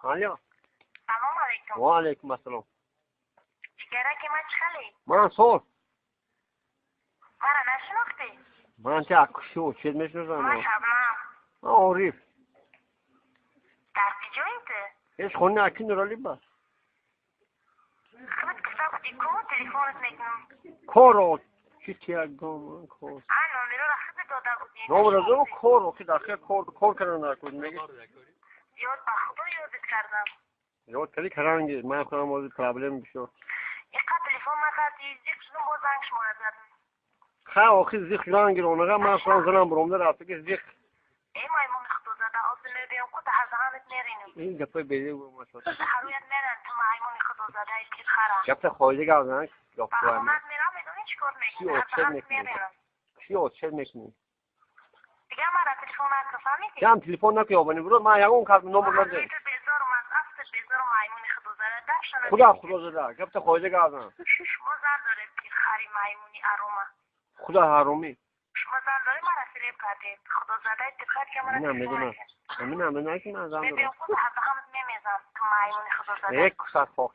الو سلام علیکم. و علیکم السلام. چیکاره که من چخلی؟ منصور مرا نشناختی؟ من که شو چه میشناسم؟ من شبنم. عارف در کجایی تو؟ ايش خلنا اكن رالي بس خبت کسا بودی کو تلفونت میکنم. كورو چی تیاگم کور نومرو را خبت داده بودی. نومرو دو کورو که داخل کور کردن نکن میگه یاد با خدا یادت کردم. یاد کردی کرانگی من خودم موضوع پرابلم بشو یکا تلفن نکردی زیک شدم با زنگ شما زدم. خا آخی زیخ جانگیر اونها من خودم زنم برام در رفته که زیخ ای مایمون خدا زده آب ندیم کو ده زهانت نرینم. این گپه بیلی و ماشو هرویت نرن تو مایمون خدا زده ای که خرا. گپه خواهی گردن گپ با کنم اومد میرم میدونی چیکار میکنی؟ زهانت نرینم. چیو چه میکنی؟ دیگه مرا تلفن نکردی؟ جام تلفن نکیو بانی برو من یاون کار نمبر نده. بیزارم از اصل بیزارم مایمون خدا زده داشتن. خدا زده گپه خواهی گردن. شما زن دارید که خری مایمونی آرومه. خدا حرومی. شما زن داری مرا فریب کردید. خدا زده دقت که مرا میدونم. من نکنم زن دارم. ببین خود از همت میمیزم تو مایمونی خدا زده. یک ساعت فوق